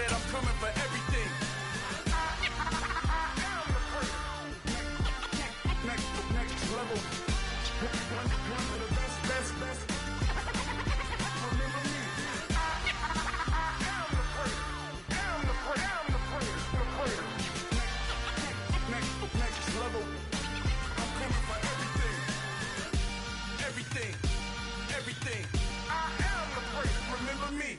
said I'm coming for everything. Next level. One of the best. Remember me. I'm the greatest. Next level. I'm coming for everything. Everything. I am the greatest. Remember me.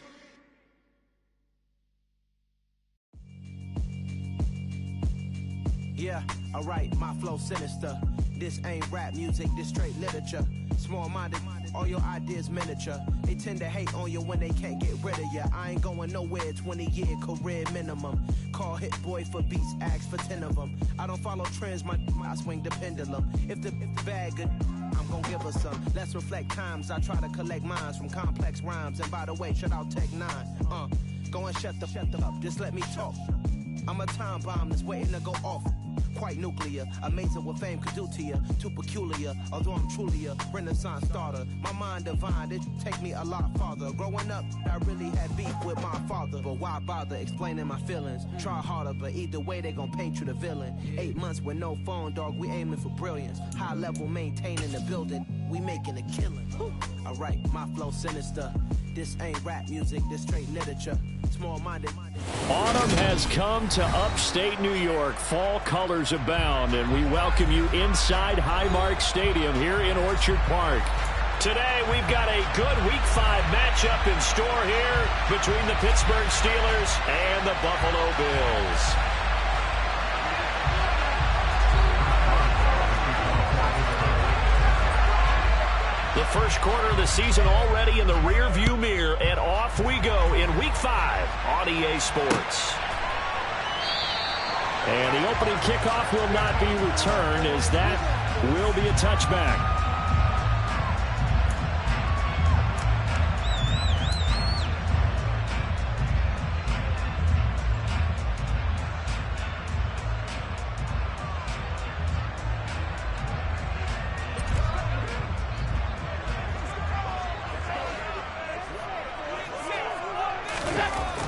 Yeah, alright, my flow sinister. This ain't rap music, this straight literature. Small-minded, all your ideas miniature. They tend to hate on you when they can't get rid of you. I ain't going nowhere, 20-year career minimum. Call Hit Boy for beats, ask for 10 of them. I don't follow trends, I swing the pendulum. If the bag good, I'm gonna give her some. Let's reflect times, I try to collect minds from complex rhymes. And by the way, shout out Tech 9. Go and shut the up, just let me talk. I'm a time bomb that's waiting to go off. Quite nuclear, amazing what fame could do to you. Too peculiar, although I'm truly a renaissance starter. My mind divine, it take me a lot farther. Growing up, I really had beef with my father. But why bother explaining my feelings? Try harder, but either way they gon' paint you the villain. 8 months with no phone, dog, we aiming for brilliance. High level maintaining the building, we making a killing. Alright, my flow sinister. This ain't rap music, this straight literature. Small-minded. Autumn has come to upstate New York. Fall colors abound, and we welcome you inside Highmark Stadium here in Orchard Park. Today, we've got a good Week 5 matchup in store here between the Pittsburgh Steelers and the Buffalo Bills. The first quarter of the season already in the rear-view mirror, and off we go in Week 5 on EA Sports. And the opening kickoff will not be returned, as that will be a touchback.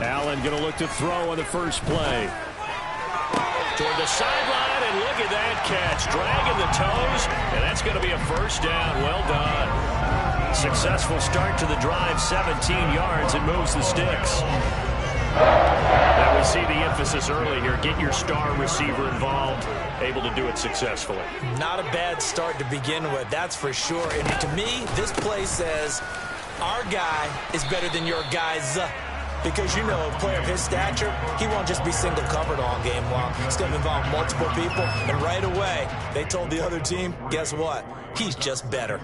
Allen going to look to throw on the first play. Toward the sideline, and look at that catch. Dragging the toes, and that's going to be a first down. Well done. Successful start to the drive, 17 yards, and moves the sticks. Now we see the emphasis early here. Get your star receiver involved, able to do it successfully. Not a bad start to begin with, that's for sure. And to me, this play says our guy is better than your guys. Because, you know, a player of his stature, he won't just be single covered all game long. Still involve multiple people, and right away, they told the other team, guess what? He's just better.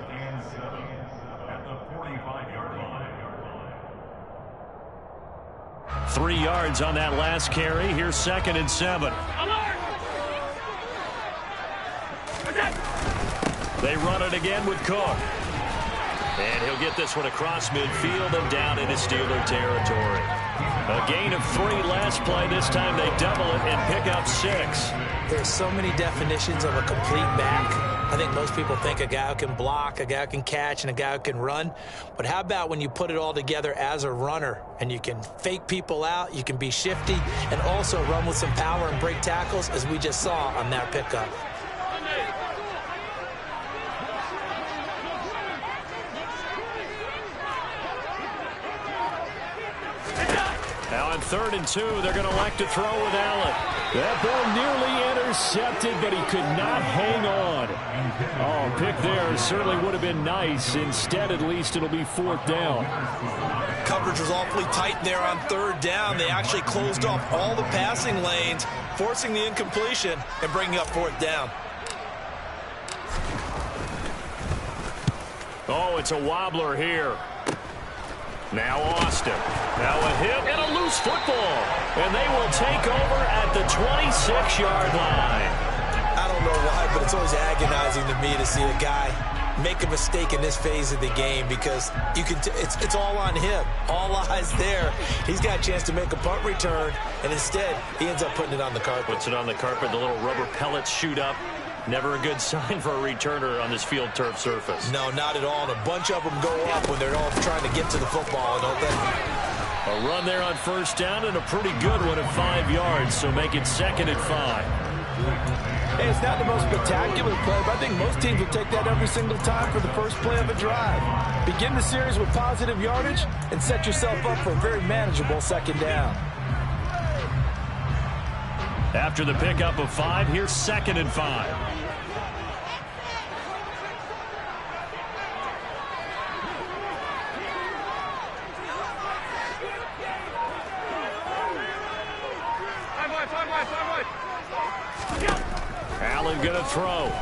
Three yards on that last carry. Here's 2nd and 7. They run it again with Cook. And he'll get this one across midfield and down into Steeler territory. A gain of 3 last play. This time they double it and pick up 6. There's so many definitions of a complete back. I think most people think a guy who can block, a guy who can catch, and a guy who can run. But how about when you put it all together as a runner and you can fake people out, you can be shifty, and also run with some power and break tackles, as we just saw on that pickup. Now on 3rd and 2, they're going to elect to throw with Allen. That ball nearly intercepted, but he could not hang on. Oh, pick there certainly would have been nice. Instead, at least, it'll be 4th down. Coverage was awfully tight there on 3rd down. They actually closed off all the passing lanes, forcing the incompletion and bringing up 4th down. Oh, it's a wobbler here. Now Austin. Now a hit and a loose football. And they will take over at the 26-yard line. I don't know why, but it's always agonizing to me to see a guy make a mistake in this phase of the game, because you can it's all on him. All eyes there. He's got a chance to make a punt return, and instead he ends up putting it on the carpet. Puts it on the carpet. The little rubber pellets shoot up. Never a good sign for a returner on this field turf surface. No, not at all. And a bunch of them go up when they're all trying to get to the football, don't they? A run there on first down and a pretty good one at 5 yards, so make it 2nd and 5. Hey, it's not the most spectacular play, but I think most teams will take that every single time for the first play of a drive. Begin the series with positive yardage and set yourself up for a very manageable 2nd down. After the pickup of 5, here's 2nd and 5. Allen gonna throw.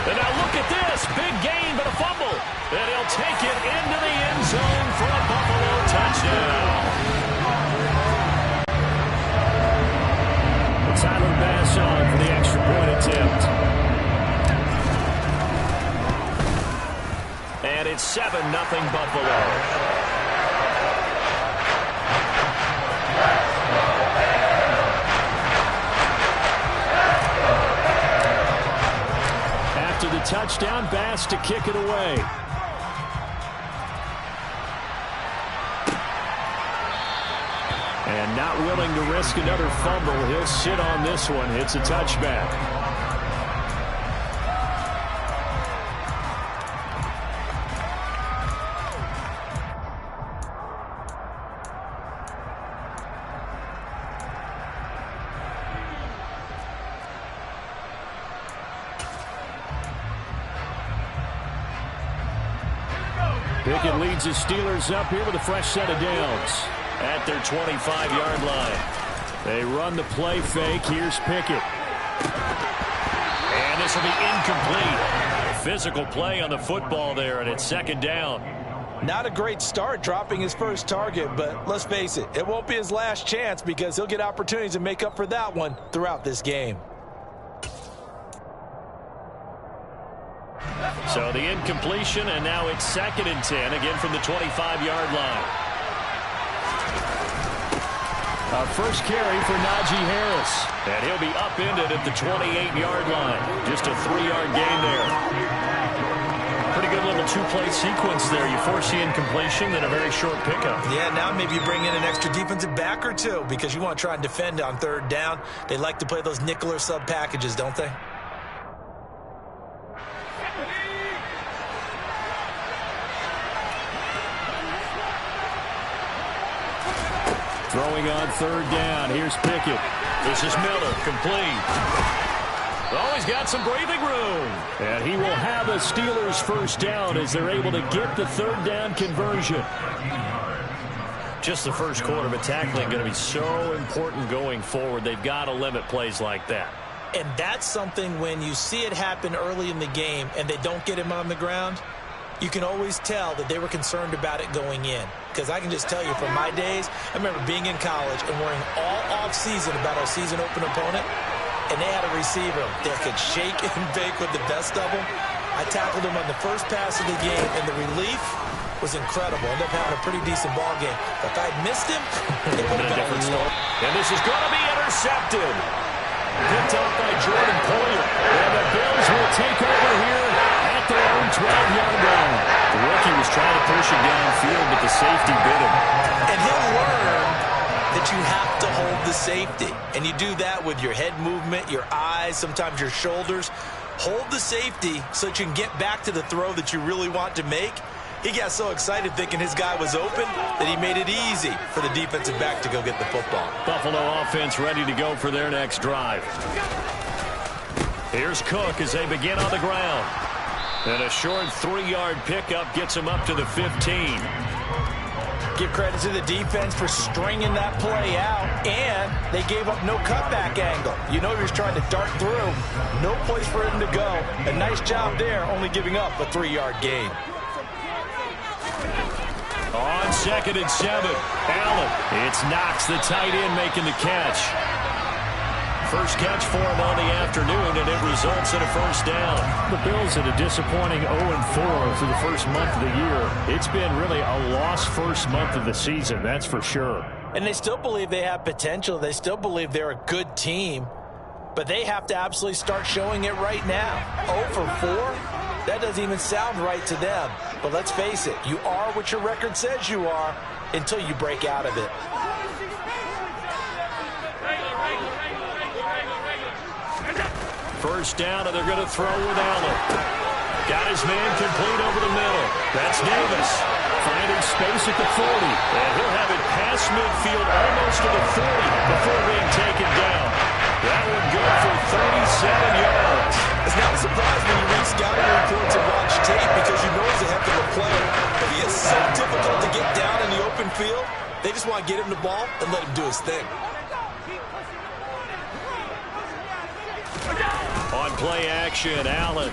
And now look at this. Big gain, but a fumble. And he'll take it into the end zone for a Buffalo touchdown. Tyler Bass on for the extra point attempt. And it's 7-0 Buffalo. After the touchdown, Bass to kick it away. And not willing to risk another fumble. He'll sit on this one. It's a touchback. Pickett leads the Steelers up here with a fresh set of downs at their 25-yard line. They run the play fake. Here's Pickett. And this will be incomplete. Physical play on the football there, and it's 2nd down. Not a great start dropping his first target, but let's face it, it won't be his last chance because he'll get opportunities to make up for that one throughout this game. So the incompletion, and now it's 2nd and 10, again from the 25-yard line. First carry for Najee Harris. And he'll be upended at the 28-yard line. Just a 3-yard gain there. Pretty good little 2-play sequence there. You force the incompletion, then a very short pickup. Yeah, now maybe you bring in an extra defensive back or two because you want to try and defend on 3rd down. They like to play those nickel or sub packages, don't they? Throwing on 3rd down. Here's Pickett. This is Miller. Complete. Oh, he's got some breathing room. And he will have a Steelers first down as they're able to get the 3rd down conversion. Just the first quarter of a tackling going to be so important going forward. They've got to limit plays like that. And that's something when you see it happen early in the game and they don't get him on the ground, you can always tell that they were concerned about it going in. Because I can just tell you from my days, I remember being in college and worrying all off-season about our season open opponent, and they had a receiver that could shake and bake with the best of them. I tackled him on the first pass of the game, and the relief was incredible. Ended up having a pretty decent ball game. But if I'd missed him, it would have been a different story. And this is going to be intercepted. Picked off by Jordan Poyer. And the Bills will take over here at their own 12-yard line. The rookie was trying to push him downfield, but the safety bit him. And he'll learn that you have to hold the safety. And you do that with your head movement, your eyes, sometimes your shoulders. Hold the safety so that you can get back to the throw that you really want to make. He got so excited thinking his guy was open that he made it easy for the defensive back to go get the football. Buffalo offense ready to go for their next drive. Here's Cook as they begin on the ground. And a short 3-yard pickup gets him up to the 15. Give credit to the defense for stringing that play out, and they gave up no cutback angle. You know he was trying to dart through. No place for him to go. A nice job there, only giving up a 3-yard gain. On 2nd and 7, Allen. It's Knox, the tight end, making the catch. First catch for him on the afternoon, and it results in a first down. The Bills had a disappointing 0-4 through the first month of the year. It's been really a lost first month of the season, that's for sure. And they still believe they have potential. They still believe they're a good team. but they have to absolutely start showing it right now. 0 for 4? That doesn't even sound right to them. But let's face it, you are what your record says you are until you break out of it. First down, and they're going to throw with Allen. Got his man complete over the middle. That's Davis. Finding space at the 40. And he'll have it past midfield almost to the 40 before being taken down. That one good for 37 yards. It's not a surprise when you read scouting reports and watch tape because you know he's a heck of a player. But he is so difficult to get down in the open field. They just want to get him the ball and let him do his thing. On play action, Allen.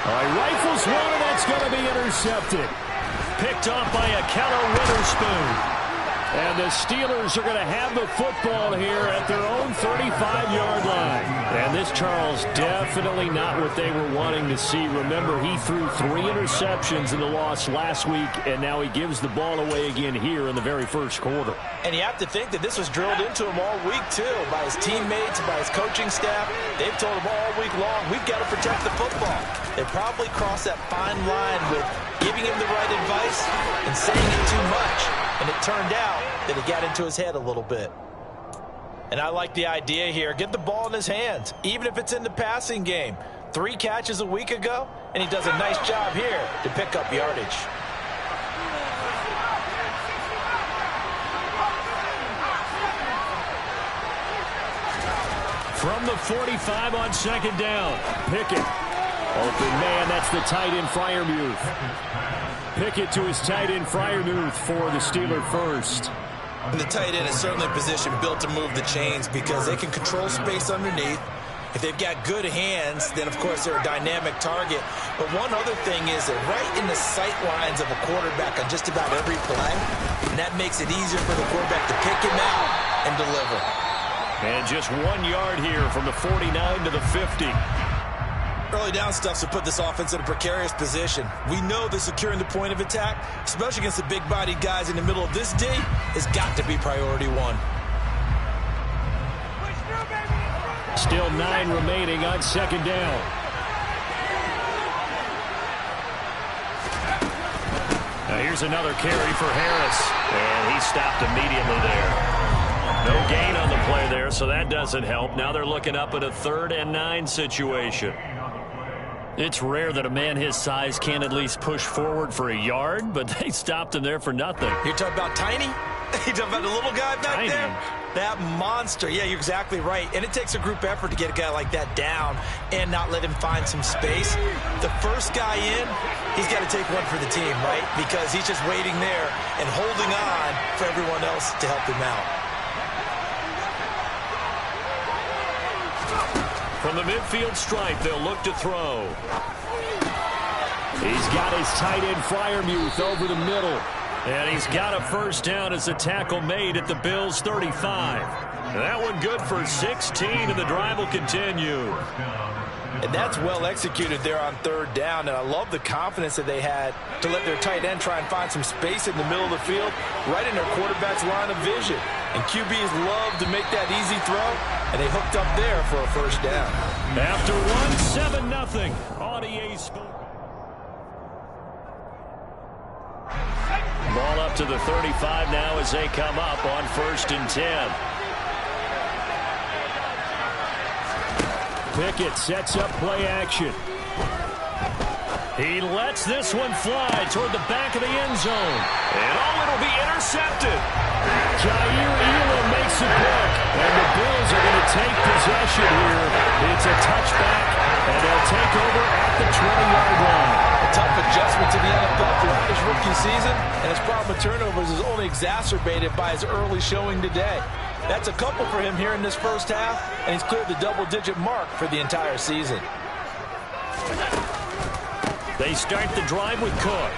All right, rifles one, and that's going to be intercepted. Picked off by a Keller Witherspoon. And the Steelers are going to have the football here at their own 35-yard line. And this, Charles, definitely not what they were wanting to see. Remember, he threw 3 interceptions in the loss last week, and now he gives the ball away again here in the very first quarter. And you have to think that this was drilled into him all week, too, by his teammates, by his coaching staff. They've told him all week long, we've got to protect the football. They probably crossed that fine line with giving him the right advice and saying it too much. And it turned out that he got into his head a little bit. And I like the idea here. Get the ball in his hands, even if it's in the passing game. 3 catches a week ago, and he does a nice job here to pick up yardage. From the 45 on second down, Pickett. Open man, that's the tight end Freiermuth. Pickett to his tight end Freiermuth for the Steeler first. And the tight end is certainly a position built to move the chains because they can control space underneath. If they've got good hands, then of course they're a dynamic target. But one other thing is they're right in the sight lines of a quarterback on just about every play. And that makes it easier for the quarterback to pick him out and deliver. And just 1 yard here from the 49 to the 50. Early down stuff to put this offense in a precarious position. We know that securing the point of attack, especially against the big-bodied guys in the middle of this D, has got to be priority 1. Still 9 remaining on second down. Now here's another carry for Harris. And he stopped immediately there. No gain on the play there, so that doesn't help. Now they're looking up at a 3rd and 9 situation. It's rare that a man his size can't at least push forward for a yard, but they stopped him there for nothing. You're talking about Tiny? You're talking about the little guy back Tiny. there? That monster. Yeah, you're exactly right. And it takes a group effort to get a guy like that down and not let him find some space. The first guy in, he's got to take one for the team, right? Because he's just waiting there and holding on for everyone else to help him out. From the midfield stripe, they'll look to throw. He's got his tight end Freiermuth over the middle. And he's got a first down as a tackle made at the Bills' 35. And that one good for 16, and the drive will continue. And that's well executed there on 3rd down. And I love the confidence that they had to let their tight end try and find some space in the middle of the field, right in their quarterback's line of vision. And QBs love to make that easy throw, and they hooked up there for a first down. After one, 7-0 on EA Sports. Ball up to the 35 now as they come up on 1st and 10. Pickett sets up play action. He lets this one fly toward the back of the end zone. And it'll be intercepted. Jair Elam makes it work. And the Bills are going to take possession here. It's a touchback, and they'll take over at the 20-yard line. A tough adjustment to the NFL throughout his rookie season, and his problem with turnovers is only exacerbated by his early showing today. That's a couple for him here in this first half, and he's cleared the double-digit mark for the entire season. They start the drive with Cook.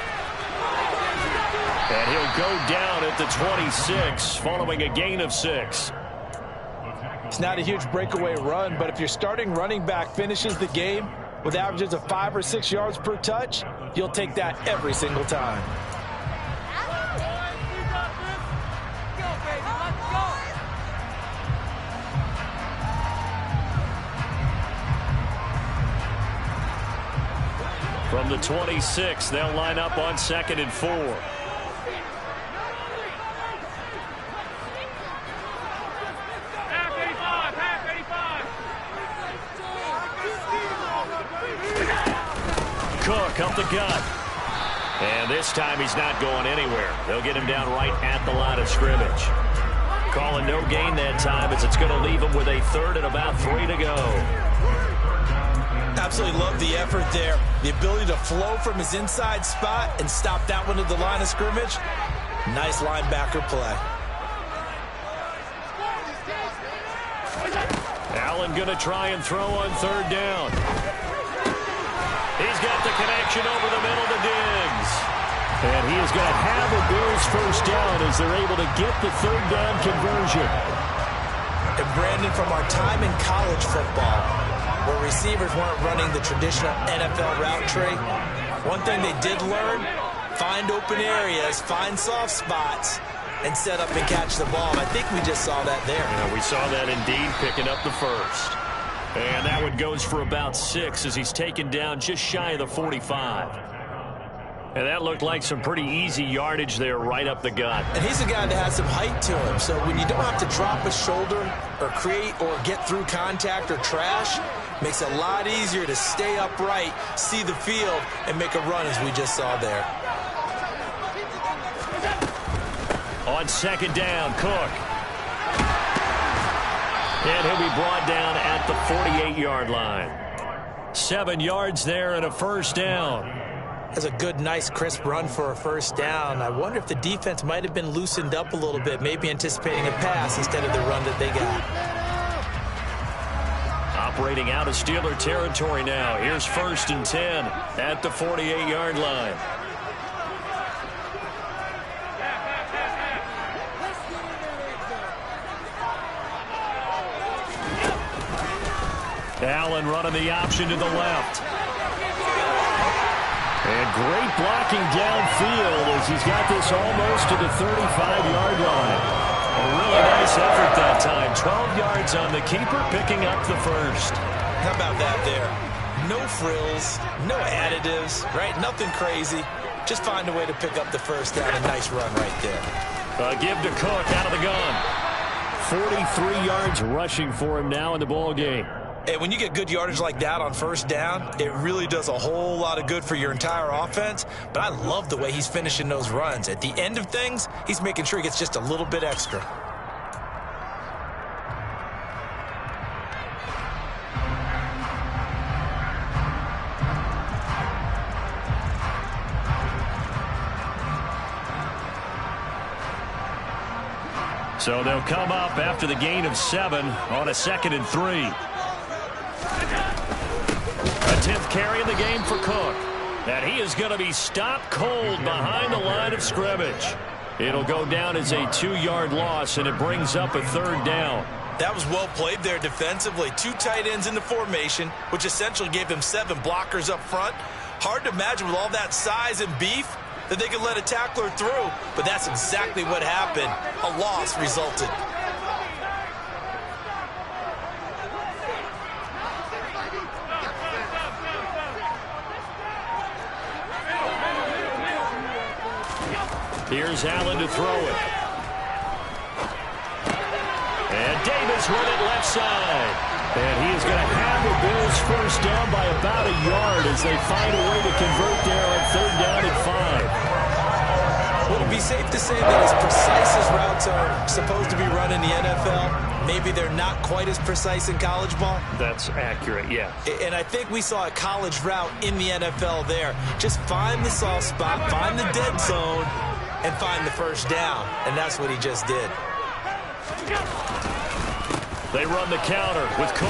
And he'll go down at the 26 following a gain of 6. It's not a huge breakaway run, but if your starting running back finishes the game with averages of 5 or 6 yards per touch, you'll take that every single time. From the 26, they'll line up on 2nd and 4. Cook up the gut. And this time he's not going anywhere. They'll get him down right at the line of scrimmage. Calling no gain that time as it's going to leave him with a 3rd and about 3 to go. Absolutely love the effort there. The ability to flow from his inside spot and stop that one at the line of scrimmage. Nice linebacker play. Allen going to try and throw on 3rd down. He's got the connection over the middle to Diggs. And he is going to have a Bills 1st down as they're able to get the 3rd down conversion. And Brandon, from our time in college football, where receivers weren't running the traditional NFL route tree, one thing they did learn, find open areas, find soft spots, and set up and catch the ball. And I think we just saw that there. Yeah, we saw that indeed, picking up the 1st. And that one goes for about 6 as he's taken down just shy of the 45. And that looked like some pretty easy yardage there right up the gut. And he's a guy that has some height to him. So when you don't have to drop a shoulder or create or get through contact or trash, makes it a lot easier to stay upright, see the field, and make a run as we just saw there. On 2nd down, Cook. And he'll be brought down at the 48-yard line. 7 yards there and a 1st down. That's a good, nice, crisp run for a 1st down. I wonder if the defense might have been loosened up a little bit, maybe anticipating a pass instead of the run that they got. Operating out of Steeler territory now. Here's 1st and 10 at the 48-yard line. Allen running the option to the left. And great blocking downfield as he's got this almost to the 35-yard line. A really nice effort that time. 12 yards on the keeper, picking up the 1st. How about that there? No frills, no additives, right? Nothing crazy. Just find a way to pick up the 1st down. A nice run right there. Give to Cook out of the gun. 43 yards rushing for him now in the ball game. And when you get good yardage like that on 1st down, it really does a whole lot of good for your entire offense. But I love the way he's finishing those runs. At the end of things, he's making sure he gets just a little bit extra. So they'll come up after the gain of 7 on a 2nd and 3. A 10th carry in the game for Cook. And he is going to be stopped cold behind the line of scrimmage. It'll go down as a 2-yard loss, and it brings up a 3rd down. That was well played there defensively. 2 tight ends in the formation, which essentially gave them 7 blockers up front. Hard to imagine with all that size and beef that they could let a tackler through, but that's exactly what happened. A loss resulted. Here's Allen to throw it. And Davis with it left side. And he is going to have the Bills 1st down by about a yard as they find a way to convert there on 3rd down and 5. Would it be safe to say that as precise as routes are supposed to be run in the NFL, maybe they're not quite as precise in college ball? That's accurate, yeah. And I think we saw a college route in the NFL there. Just find the soft spot, find the dead zone, and find the 1st down. And that's what he just did. They run the counter with Cook.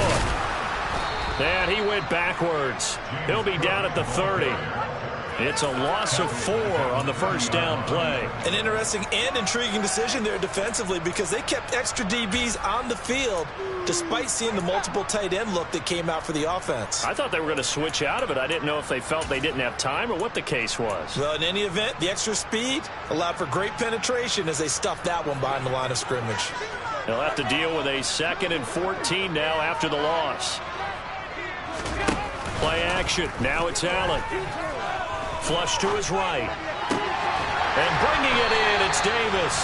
And he went backwards. He'll be down at the 30. It's a loss of 4 on the 1st down play. An interesting and intriguing decision there defensively because they kept extra DBs on the field despite seeing the multiple tight end look that came out for the offense. I thought they were going to switch out of it. I didn't know if they felt they didn't have time or what the case was. Well, in any event, the extra speed allowed for great penetration as they stuffed that one behind the line of scrimmage. They'll have to deal with a 2nd and 14 now after the loss. Play action. Now it's Allen. Flush to his right. And bringing it in, it's Davis.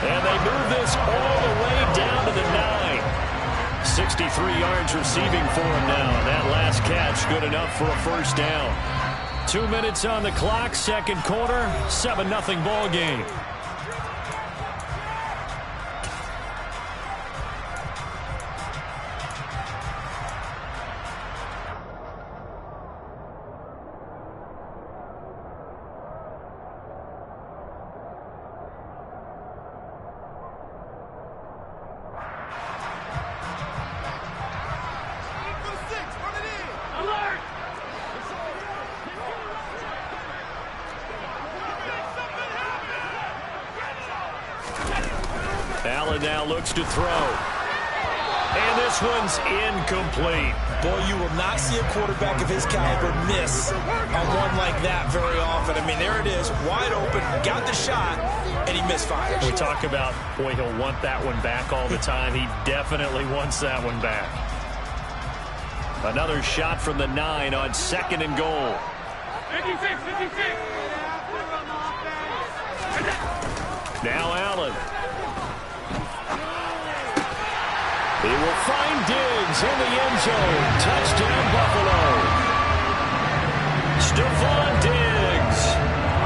And they move this all the way down to the 9. 63 yards receiving for him now. And that last catch good enough for a first down. 2 minutes on the clock, second quarter, 7-0 ball game. Allen now looks to throw. And this one's incomplete. Boy, you will not see a quarterback of his caliber miss on one like that very often. I mean, there it is, wide open, got the shot, and he misfires. We talk about, boy, he'll want that one back all the time. He definitely wants that one back. Another shot from the 9 on 2nd and goal. 56. Now Allen. He will find Diggs in the end zone. Touchdown, Buffalo. Stephon Diggs.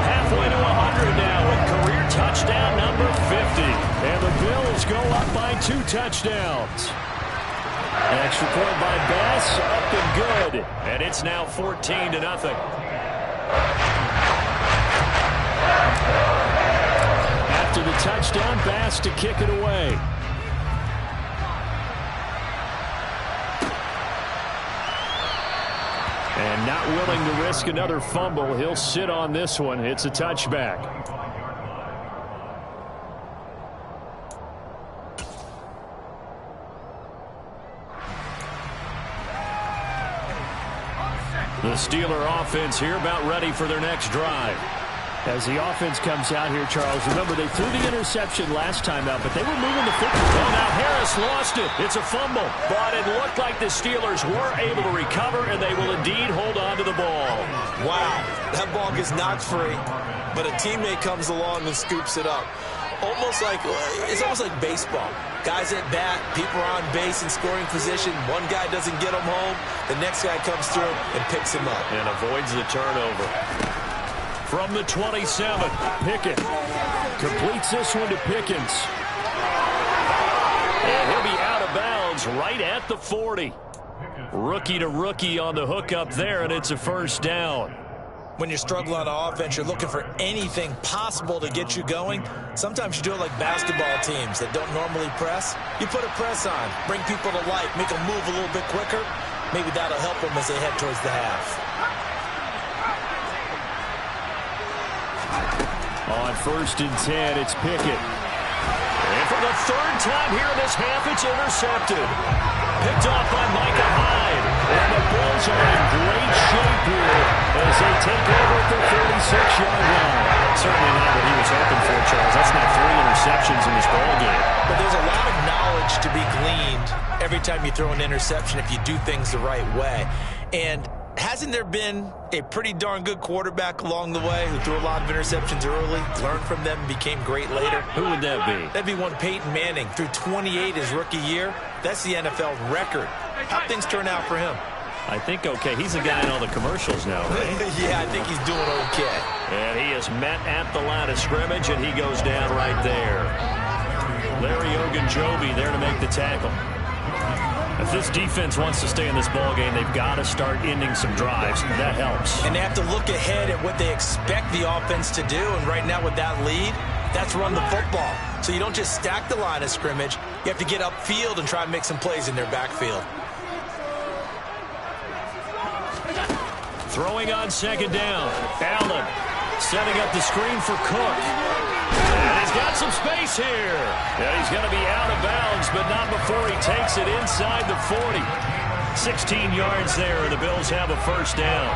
Halfway to 100 now with career touchdown number 50. And the Bills go up by 2 touchdowns. An extra point by Bass, up and good. And it's now 14-0. After the touchdown, Bass to kick it away. And not willing to risk another fumble. He'll sit on this one. It's a touchback. The Steeler offense here about ready for their next drive. As the offense comes out here, Charles, remember they threw the interception last time out, but they were moving the football. Well, now Harris lost it. It's a fumble. But it looked like the Steelers were able to recover, and they will indeed hold on to the ball. Wow, that ball gets knocked free, but a teammate comes along and scoops it up. It's almost like baseball. Guys at bat, people are on base in scoring position. One guy doesn't get him home. The next guy comes through and picks him up. And avoids the turnover. From the 27, Pickett completes this one to Pickens. And he'll be out of bounds right at the 40. Rookie to rookie on the hookup there, and it's a first down. When you're struggling on offense, you're looking for anything possible to get you going. Sometimes you do it like basketball teams that don't normally press. You put a press on, bring people to life, make them move a little bit quicker. Maybe that'll help them as they head towards the half. On 1st and 10, it's Pickett. And for the 3rd time here in this half, it's intercepted. Picked off by Micah Hyde. And the Bills are in great shape here as they take over at the 46-yard line. Certainly not what he was hoping for, Charles. That's not 3 interceptions in this ballgame. But there's a lot of knowledge to be gleaned every time you throw an interception if you do things the right way. And hasn't there been a pretty darn good quarterback along the way who threw a lot of interceptions early, learned from them, and became great later? Who would that be? That'd be one Peyton Manning. Threw 28 his rookie year. That's the NFL record. How'd things turn out for him? I think okay. He's a guy in all the commercials now, right? Yeah, I think he's doing okay. And he is met at the line of scrimmage, and he goes down right there. Larry Ogunjobi there to make the tackle. If this defense wants to stay in this ballgame, they've got to start ending some drives. That helps. And they have to look ahead at what they expect the offense to do. And right now with that lead, that's run the football. So you don't just stack the line of scrimmage. You have to get upfield and try and make some plays in their backfield. Throwing on 2nd down. Allen setting up the screen for Cook. And he's got some space here. And he's going to be out of bounds, but not before he takes it inside the 40. 16 yards there, and the Bills have a first down.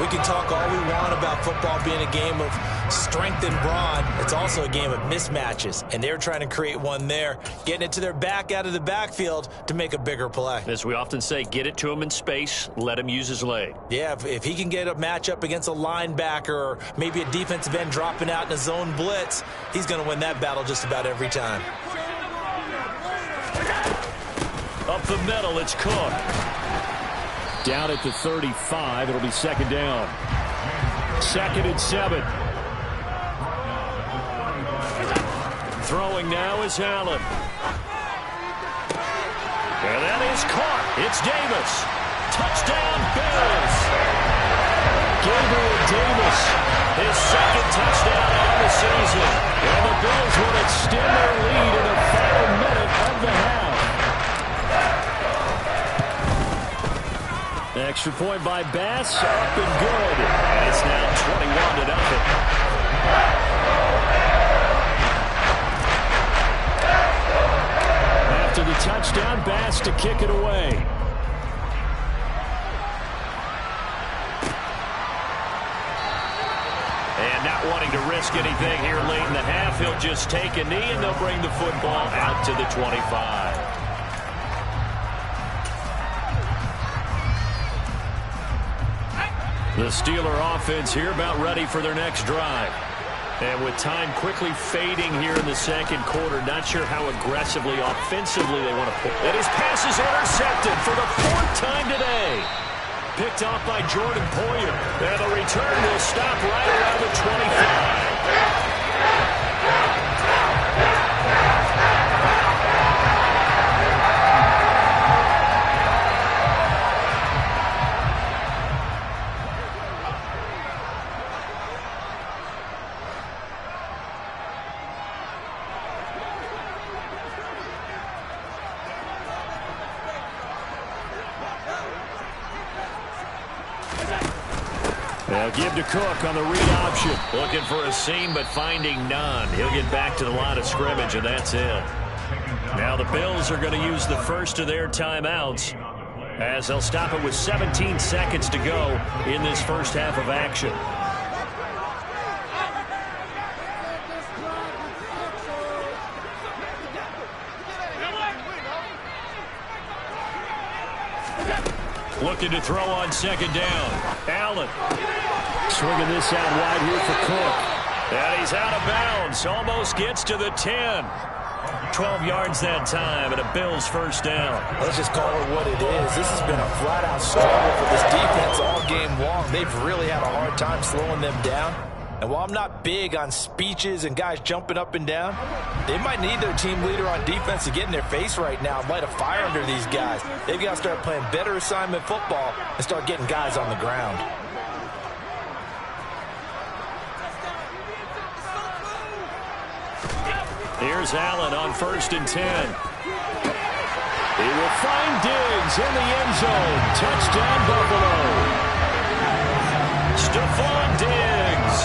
We can talk all we want about football being a game of strength and brawn. It's also a game of mismatches, and they're trying to create one there, getting it to their back out of the backfield to make a bigger play. As we often say, get it to him in space, let him use his leg. Yeah, if he can get a matchup against a linebacker or maybe a defensive end dropping out in a zone blitz, he's going to win that battle just about every time. Up the middle, it's Cook. Down at the 35, it'll be second down. 2nd and 7. Throwing now is Allen. And that is caught. It's Davis. Touchdown, Bills. Gabriel Davis. His 2nd touchdown of the season. And the Bills will extend their lead in the final minute of the half. Extra point by Bass, up and good. And it's now 21-0. After the touchdown, Bass to kick it away. And not wanting to risk anything here late in the half, he'll just take a knee and they'll bring the football out to the 25. The Steeler offense here about ready for their next drive. And with time quickly fading here in the second quarter, not sure how aggressively, offensively they want to play. And his pass is intercepted for the 4th time today. Picked off by Jordan Poyer. And the return will stop right around the 25. They'll give to Cook on the read option. Looking for a seam, but finding none. He'll get back to the line of scrimmage, and that's it. Now the Bills are going to use the first of their timeouts as they'll stop it with 17 seconds to go in this first half of action. Looking to throw on second down. Allen. Swinging this out wide here for Cook. And he's out of bounds. Almost gets to the 10. 12 yards that time and a Bills first down. Let's just call it what it is. This has been a flat-out struggle for this defense all game long. They've really had a hard time slowing them down. And while I'm not big on speeches and guys jumping up and down, they might need their team leader on defense to get in their face right now and light a fire under these guys. They've got to start playing better assignment football and start getting guys on the ground. Here's Allen on 1st and 10. He will find Diggs in the end zone. Touchdown, Buffalo. Stephon Diggs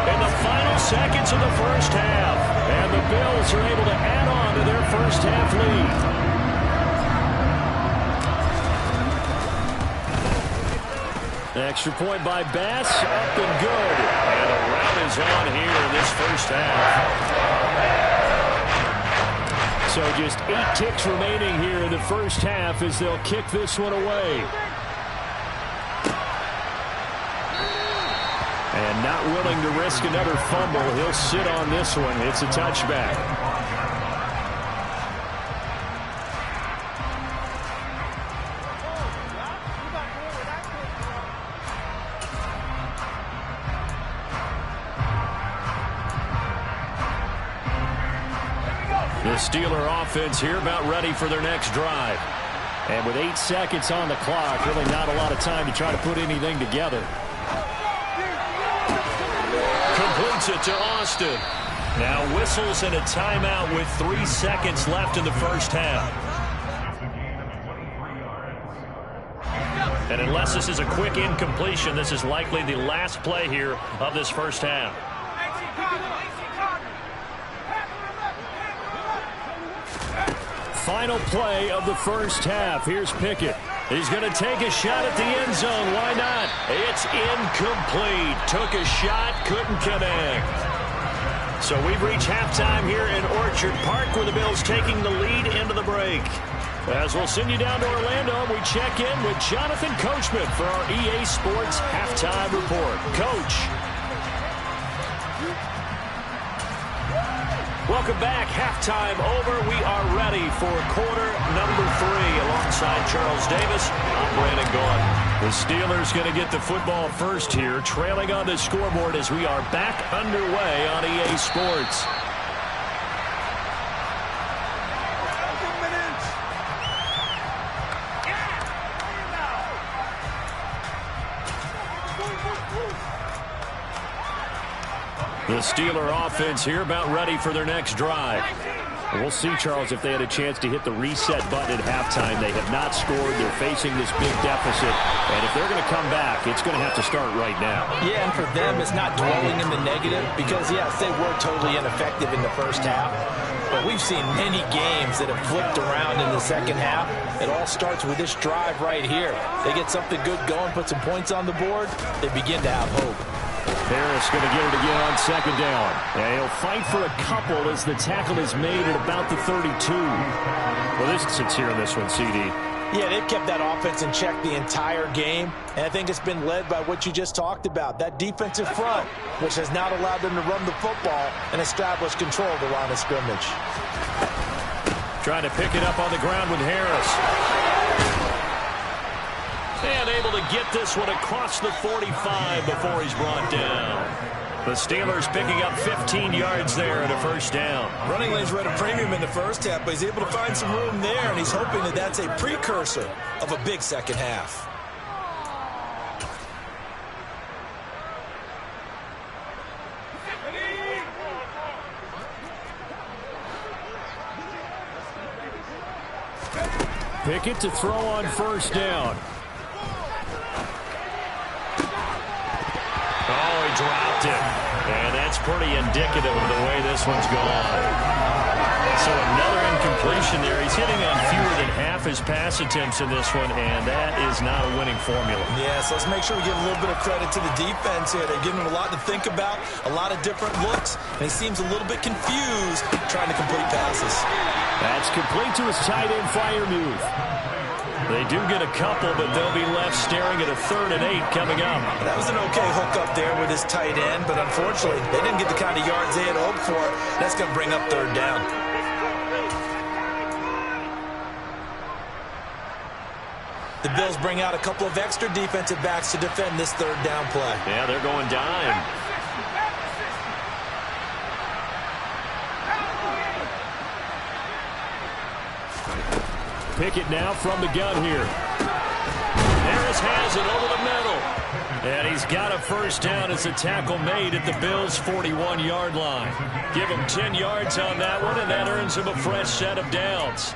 in the final seconds of the first half. And the Bills are able to add on to their first half lead. Extra point by Bass, up and good. And the rout is on here in this first half. So just 8 ticks remaining here in the first half as they'll kick this one away. And not willing to risk another fumble, he'll sit on this one. It's a touchback. The Steeler offense here about ready for their next drive. And with 8 seconds on the clock, really not a lot of time to try to put anything together. Completes it to Austin. Now whistles and a timeout with 3 seconds left in the first half. And unless this is a quick incompletion, this is likely the last play here of this first half. Final play of the first half. Here's Pickett. He's going to take a shot at the end zone. Why not? It's incomplete. Took a shot, couldn't connect. So we've reached halftime here in Orchard Park, where the Bills taking the lead into the break. As we'll send you down to Orlando, we check in with Jonathan Coachman for our EA Sports Halftime Report. Coach. Welcome back. Halftime over. We are ready for quarter number 3. Alongside Charles Davis, I'm Brandon Gaudin. The Steelers going to get the football first here, trailing on the scoreboard as we are back underway on EA Sports. The Steeler offense here about ready for their next drive. We'll see, Charles, if they had a chance to hit the reset button at halftime. They have not scored. They're facing this big deficit. And if they're going to come back, it's going to have to start right now. Yeah, and for them, it's not dwelling in the negative because, yes, they were totally ineffective in the first half. But we've seen many games that have flipped around in the second half. It all starts with this drive right here. They get something good going, put some points on the board, they begin to have hope. Harris going to get it again on second down. And he'll fight for a couple as the tackle is made at about the 32. Well, this sits here in this one, CD. Yeah, they've kept that offense in check the entire game. And I think it's been led by what you just talked about, that defensive front, which has not allowed them to run the football and establish control of the line of scrimmage. Trying to pick it up on the ground with Harris. And able to get this one across the 45 before he's brought down. The Steelers picking up 15 yards there and a first down. Running lanes were at a premium in the first half, but he's able to find some room there, and he's hoping that that's a precursor of a big second half. Pickett to throw on first down. Oh, he dropped it. And that's pretty indicative of the way this one's gone. So another incompletion there. He's hitting on fewer than half his pass attempts in this one, and that is not a winning formula. Yeah, so let's make sure we give a little bit of credit to the defense here. They're giving him a lot to think about, a lot of different looks, and he seems a little bit confused trying to complete passes. That's complete to his tight end Freiermuth. They do get a couple, but they'll be left staring at a 3rd and 8 coming up. That was an okay hook up there with his tight end, but unfortunately, they didn't get the kind of yards they had hoped for. That's going to bring up 3rd down. The Bills bring out a couple of extra defensive backs to defend this 3rd down play. Yeah, they're going dime. Pickett now from the gun here. Harris has it over the middle. And he's got a first down as a tackle made at the Bills' 41-yard line. Give him 10 yards on that one, and that earns him a fresh set of downs.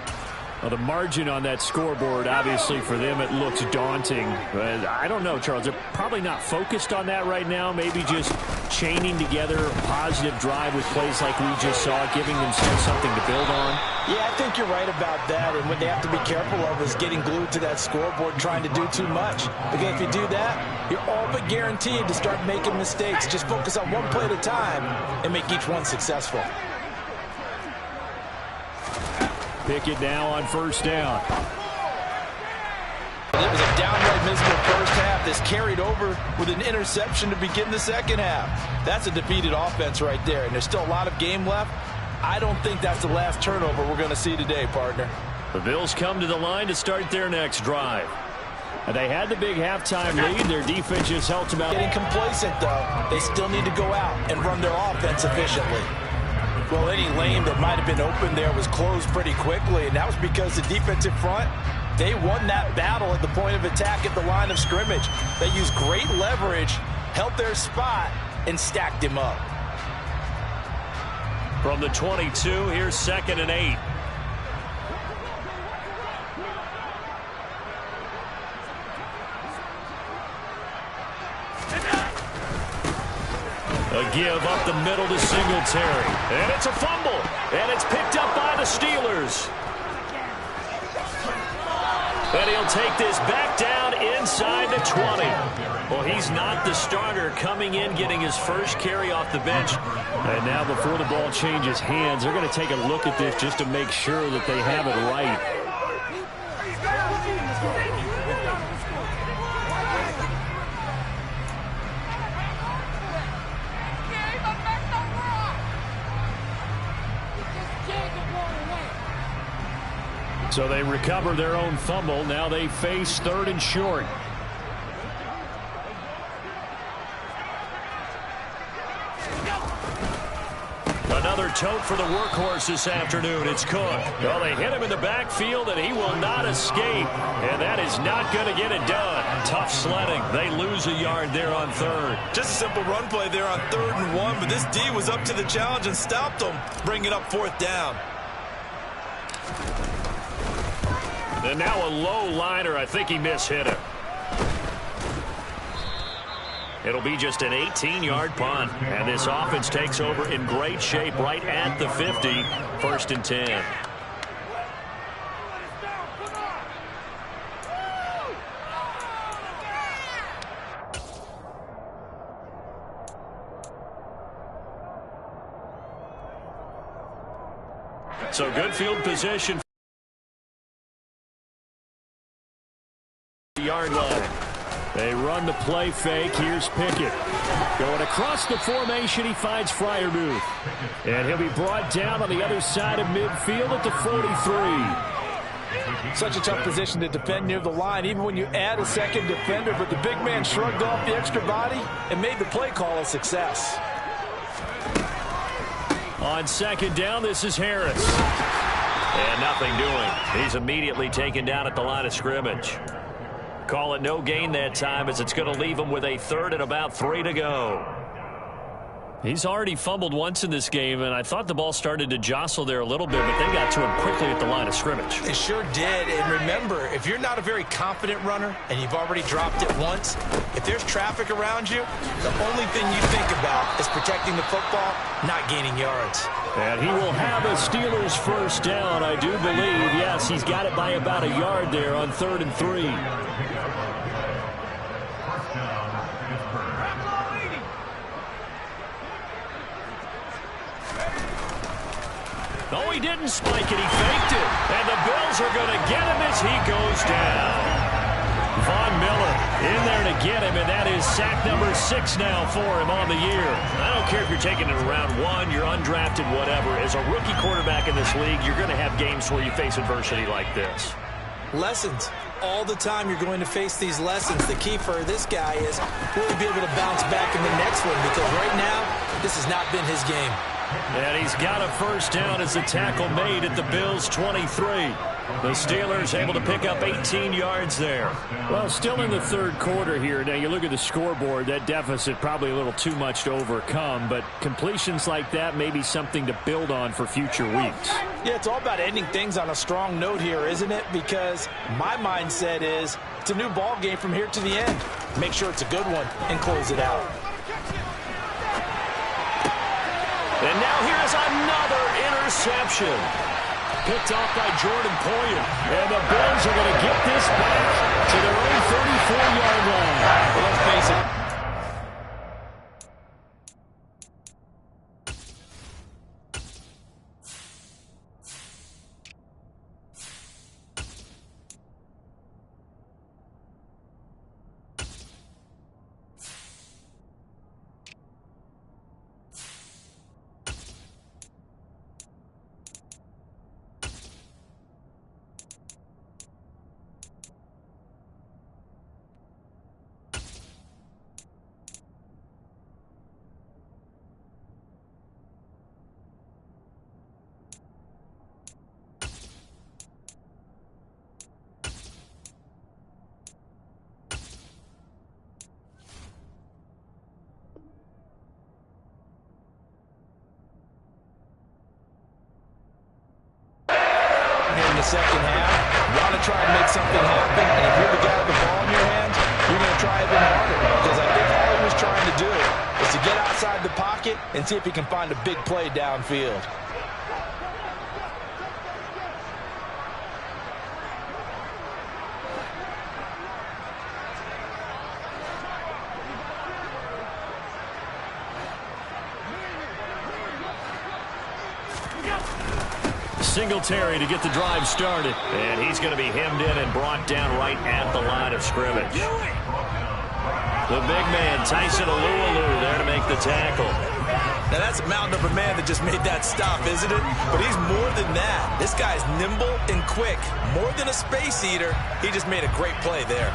Well, the margin on that scoreboard, obviously, for them, it looks daunting. But I don't know, Charles. They're probably not focused on that right now. Maybe just chaining together a positive drive with plays like we just saw, giving themselves something to build on. Yeah, I think you're right about that. And what they have to be careful of is getting glued to that scoreboard trying to do too much. Because if you do that, you're all but guaranteed to start making mistakes. Just focus on one play at a time and make each one successful. Pickett now on first down. It was a downright miserable first half. This carried over with an interception to begin the second half. That's a defeated offense right there, and there's still a lot of game left. I don't think that's the last turnover we're going to see today, partner. The Bills come to the line to start their next drive. They had the big halftime lead. Their defense just helped them out. Getting complacent, though. They still need to go out and run their offense efficiently. Well, any lane that might have been open there was closed pretty quickly, and that was because the defensive front, they won that battle at the point of attack at the line of scrimmage. They used great leverage, held their spot, and stacked him up. From the 22, here's 2nd and 8. A give up the middle to Singletary. And it's a fumble. And it's picked up by the Steelers. And he'll take this back down inside the 20. Well, he's not the starter coming in, getting his first carry off the bench. And now before the ball changes hands, they're going to take a look at this just to make sure that they have it right. So they recover their own fumble. Now they face 3rd and short. Another tote for the workhorse this afternoon. It's Cook. Well, they hit him in the backfield, and he will not escape. And that is not going to get it done. Tough sledding. They lose a yard there on 3rd. Just a simple run play there on 3rd and 1, but this D was up to the challenge and stopped them, bringing up 4th down. And now a low liner. I think he mishit it. It'll be just an 18-yard punt. And this offense takes over in great shape right at the 50. 1st and 10. So good field position. Yard line. They run the play fake. Here's Pickett. Going across the formation, he finds Freiermuth. And he'll be brought down on the other side of midfield at the 43. Such a tough position to defend near the line, even when you add a second defender, but the big man shrugged off the extra body and made the play call a success. On 2nd down, this is Harris. And nothing doing. He's immediately taken down at the line of scrimmage. Call it no gain that time, as it's going to leave him with a 3rd and about 3 to go. He's already fumbled once in this game, and I thought the ball started to jostle there a little bit, but they got to him quickly at the line of scrimmage. They sure did. And remember, if you're not a very confident runner and you've already dropped it once, if there's traffic around you, the only thing you think about is protecting the football, not gaining yards. And he will have a Steelers 1st down, I do believe. Yes, he's got it by about a yard there on 3rd and 3. No, he didn't spike it. He faked it. And the Bills are going to get him as he goes down. Von Miller in there to get him, and that is sack number 6 now for him on the year. I don't care if you're taking it in round 1, you're undrafted, whatever. As a rookie quarterback in this league, you're going to have games where you face adversity like this. Lessons. All the time you're going to face these lessons. The key for this guy is really be able to bounce back in the next one, because right now, this has not been his game. And he's got a 1st down as the tackle made at the Bills' 23. The Steelers able to pick up 18 yards there. Well, still in the 3rd quarter here. Now, you look at the scoreboard, that deficit probably a little too much to overcome, but completions like that may be something to build on for future weeks. Yeah, it's all about ending things on a strong note here, isn't it? Because my mindset is it's a new ball game from here to the end. Make sure it's a good one and close it out. And now here's another interception. Picked off by Jordan Poyer. And the Bills are going to get this back to their own 34-yard line. Well, let's face it. Second half, you want to try and make something happen, and if you're the guy with the ball in your hands, you're going to try even harder, because I think all he was trying to do is to get outside the pocket and see if he can find a big play downfield. Singletary to get the drive started. And he's going to be hemmed in and brought down right at the line of scrimmage. The big man, Tyson Alualu, there to make the tackle. Now, that's a mountain of a man that just made that stop, isn't it? But he's more than that. This guy's nimble and quick. More than a space eater, he just made a great play there.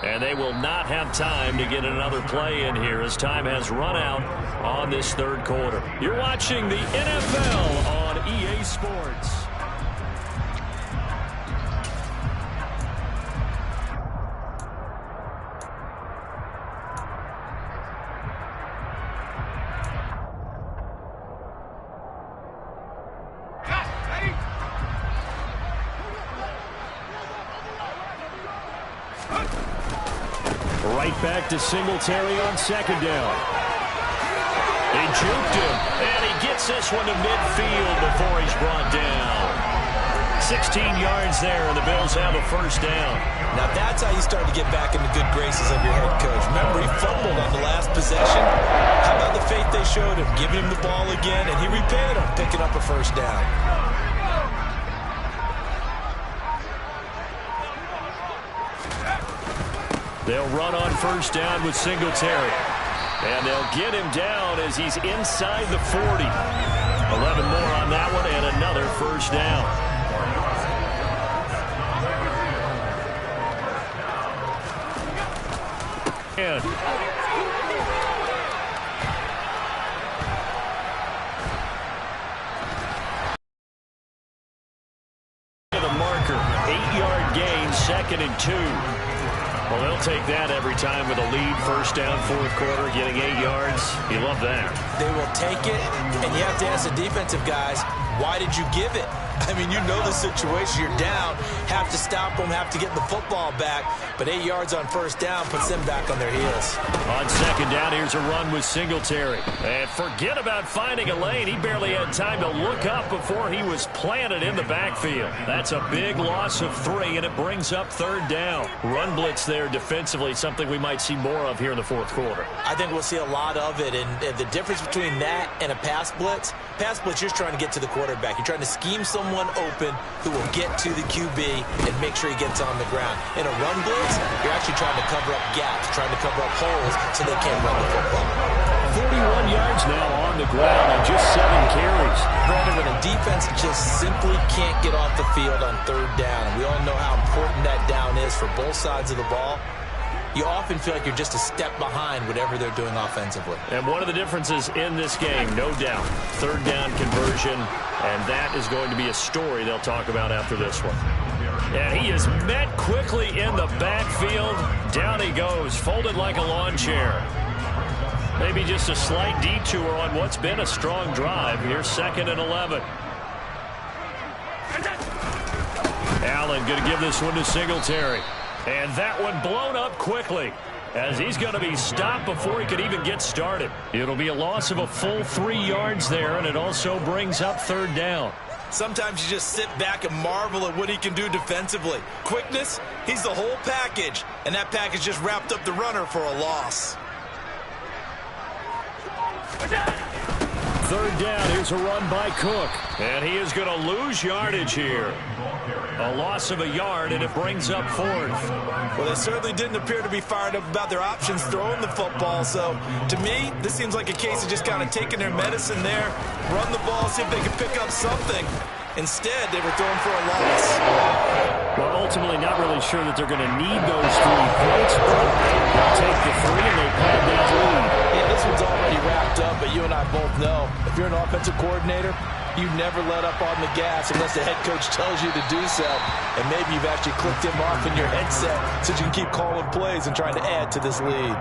And they will not have time to get another play in here as time has run out on this third quarter. You're watching the NFL on EA Sports. Right back to Singletary on second down. They juked him, and he gets this one to midfield before he's brought down. 16 yards there, and the Bills have a first down. Now that's how you start to get back in the good graces of your head coach. Remember, he fumbled on the last possession. How about the faith they showed him, giving him the ball again, and he repaid him, picking up a first down. They'll run on first down with Singletary. And they'll get him down as he's inside the 40. 11 more on that one and another first down. And the marker, 8-yard gain, 2nd and 2. Well, they'll take that every time with a lead, first down, fourth quarter, getting 8 yards. You love that. They will take it, and you have to ask the defensive guys, why did you give it? I mean, you know the situation. You're down, have to stop them, have to get the football back. But 8 yards on first down puts them back on their heels. On second down, here's a run with Singletary. And forget about finding a lane. He barely had time to look up before he was planted in the backfield. That's a big loss of 3, and it brings up third down. Run blitz there defensively, something we might see more of here in the fourth quarter. I think we'll see a lot of it. And the difference between that and a pass blitz, you're trying to get to the quarterback. You're trying to scheme someone open who will get to the QB and make sure he gets on the ground. In a run blitz, you're actually trying to cover up gaps, trying to cover up holes so they can't run the football. 41 yards now on the ground and just 7 carries. Brandon, when a defense just simply can't get off the field on third down, and we all know how important that down is for both sides of the ball, you often feel like you're just a step behind whatever they're doing offensively. And one of the differences in this game, no doubt, third down conversion, and that is going to be a story they'll talk about after this one. And he is met quickly in the backfield. Down he goes, folded like a lawn chair. Maybe just a slight detour on what's been a strong drive. Here's 2nd and 11. Allen going to give this one to Singletary. And that one blown up quickly as he's going to be stopped before he could even get started. It'll be a loss of a full 3 yards there, and it also brings up third down. Sometimes you just sit back and marvel at what he can do defensively. Quickness, he's the whole package, and that package just wrapped up the runner for a loss. Third down, here's a run by Cook. And he is going to lose yardage here. A loss of a yard, and it brings up 4th. Well, they certainly didn't appear to be fired up about their options throwing the football. So, to me, this seems like a case of just kind of taking their medicine there, run the ball, see if they can pick up something. Instead, they were throwing for a loss. Well, ultimately, not really sure that they're going to need those 3 points, but they'll take the 3 and they pad that lead. Yeah, this one's already wrapped up, but you and I both know if you're an offensive coordinator, you never let up on the gas unless the head coach tells you to do so. And maybe you've actually clicked him off in your headset so you can keep calling plays and trying to add to this lead.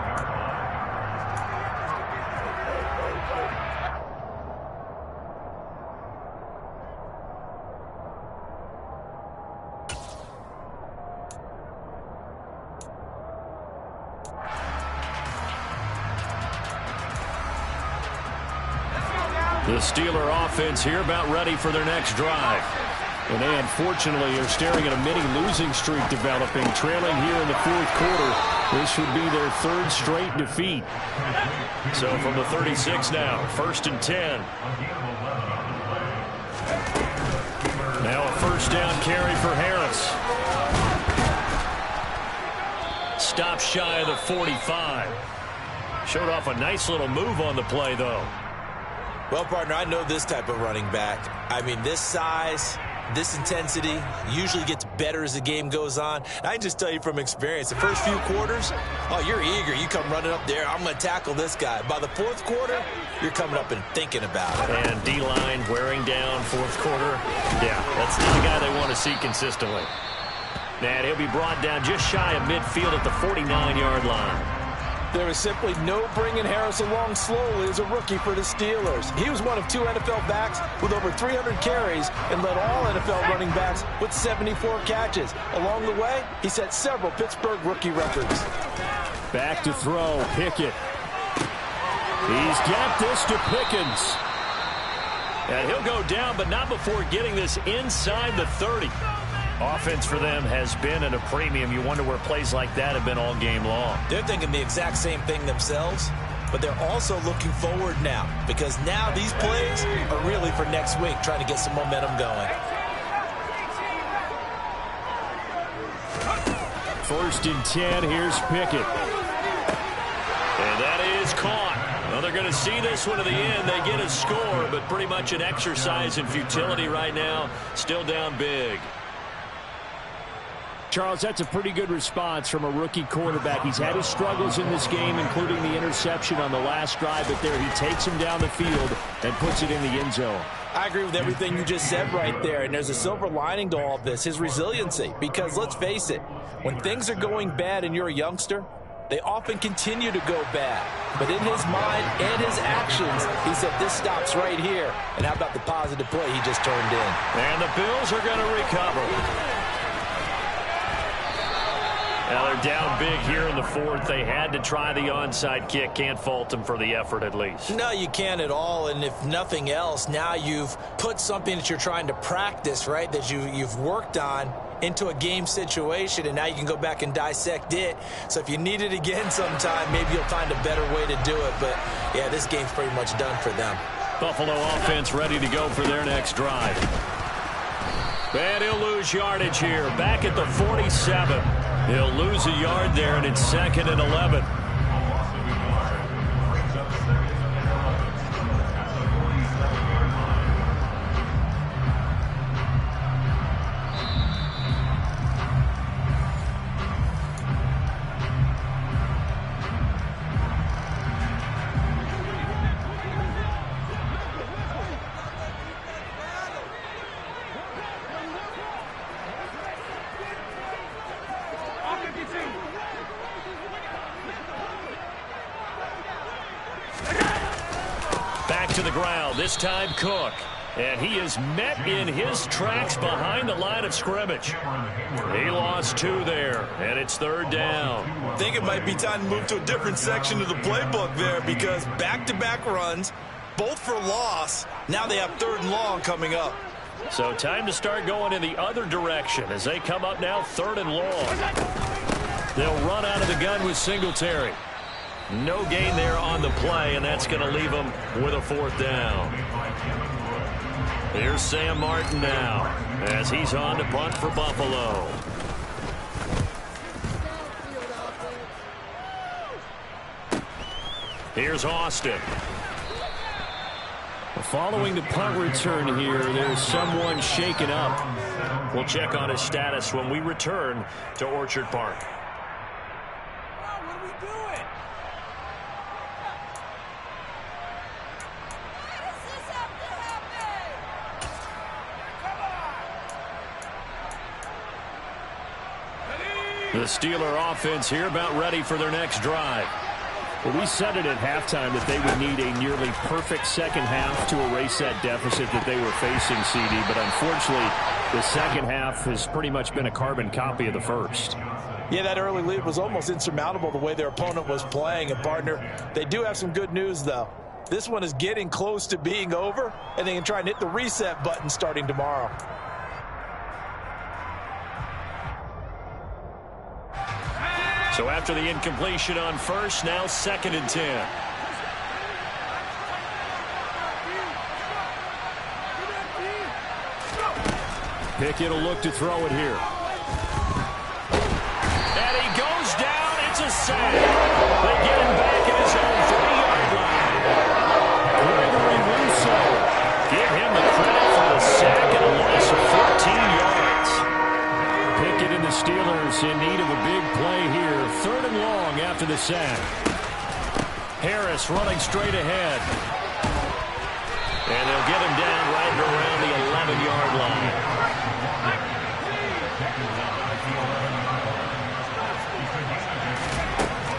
The Steeler offense here about ready for their next drive. And they unfortunately are staring at a mini losing streak developing, trailing here in the fourth quarter. This would be their third straight defeat. So from the 36 now, 1st and 10. Now a first down carry for Harris. Stop shy of the 45. Showed off a nice little move on the play, though. Well, partner, I know this type of running back. I mean, this size, this intensity usually gets better as the game goes on. I can just tell you from experience, the first few quarters, oh, you're eager. You come running up there, I'm going to tackle this guy. By the fourth quarter, you're coming up and thinking about it. And D-line wearing down fourth quarter. Yeah, that's not a guy they want to see consistently. And he'll be brought down just shy of midfield at the 49-yard line. There is simply no bringing Harris along slowly as a rookie for the Steelers. He was one of 2 NFL backs with over 300 carries and led all NFL running backs with 74 catches. Along the way, he set several Pittsburgh rookie records. Back to throw, Pickett. He's got this to Pickens. And he'll go down, but not before getting this inside the 30. Offense for them has been at a premium. You wonder where plays like that have been all game long. They're thinking the exact same thing themselves, but they're also looking forward now because now these plays are really for next week, trying to get some momentum going. 1st and 10, here's Pickett. And that is caught. Well, they're going to see this one to the end. They get a score, but pretty much an exercise in futility right now. Still down big. Charles, that's a pretty good response from a rookie quarterback. He's had his struggles in this game, including the interception on the last drive, but there he takes him down the field and puts it in the end zone. I agree with everything you just said right there, and there's a silver lining to all of this, his resiliency, because let's face it, when things are going bad and you're a youngster, they often continue to go bad. But in his mind and his actions, he said this stops right here. And how about the positive play he just turned in? And the Bills are going to recover. Now they're down big here in the fourth. They had to try the onside kick. Can't fault them for the effort at least. No, you can't at all. And if nothing else, now you've put something that you're trying to practice, right, that you've worked on into a game situation, and now you can go back and dissect it. So if you need it again sometime, maybe you'll find a better way to do it. But, yeah, this game's pretty much done for them. Buffalo offense ready to go for their next drive. And he'll lose yardage here. Back at the 47. He'll lose a yard there, and it's 2nd and 11. To the ground, this time Cook. And he is met in his tracks behind the line of scrimmage. He lost 2 there, and it's 3rd down. I think it might be time to move to a different section of the playbook there because back-to-back runs, both for loss. Now they have 3rd and long coming up. So time to start going in the other direction as they come up now 3rd and long. They'll run out of the gun with Singletary. No gain there on the play, and that's going to leave them with a 4th down. Here's Sam Martin now as he's on to punt for Buffalo. Here's Austin. Following the punt return here, there's someone shaken up. We'll check on his status when we return to Orchard Park. The Steeler offense here about ready for their next drive. Well, we said it at halftime that they would need a nearly perfect second half to erase that deficit that they were facing, CD. But unfortunately, the second half has pretty much been a carbon copy of the first. Yeah, that early lead was almost insurmountable the way their opponent was playing. And, partner, they do have some good news, though. This one is getting close to being over, and they can try and hit the reset button starting tomorrow. So after the incompletion on first, now 2nd and 10. Pickett will look to throw it here. And he goes down. It's a sack. They get him back at his own 3-yard line. Gregory Rousseau. Give him the credit for the sack and a loss of 14 yards. Pickett and the Steelers in need of a big play here. 3rd and long after the sack. Harris running straight ahead. And they'll get him down right around the 11-yard line.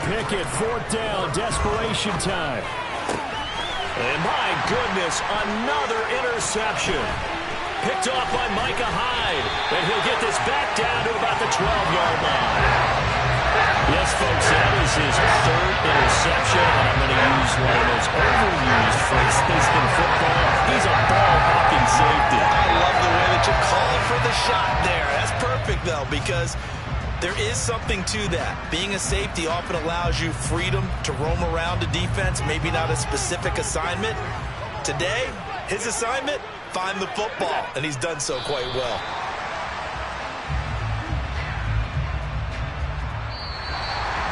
Pickett, 4th down, desperation time. And my goodness, another interception. Picked off by Micah Hyde. And he'll get this back down to about the 12-yard line. Yes, folks, that is his 3rd interception. And I'm going to use one of those overused phrases in football. He's a ball-hawking safety. I love the way that you called for the shot there. That's perfect, though, because there is something to that. Being a safety often allows you freedom to roam around a defense, maybe not a specific assignment. Today, his assignment, find the football, and he's done so quite well.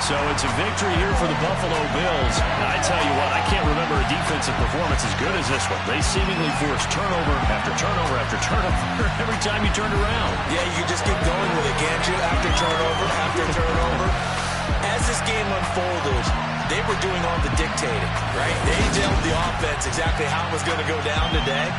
So it's a victory here for the Buffalo Bills. I tell you what, I can't remember a defensive performance as good as this one. They seemingly forced turnover after turnover after turnover every time you turned around. Yeah, you just keep going with it, can't you? After turnover. As this game unfolded, they were doing all the dictating, right? They told the offense exactly how it was going to go down today.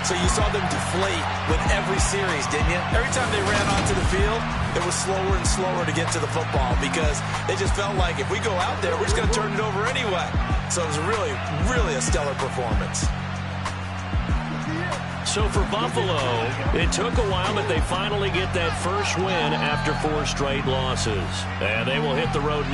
So you saw them deflate with every series, didn't you? Every time they ran onto the field, it was slower and slower to get to the football because they just felt like if we go out there, we're just going to turn it over anyway. So it was really, really a stellar performance. So for Buffalo, it took a while, but they finally get that first win after 4 straight losses. And they will hit the road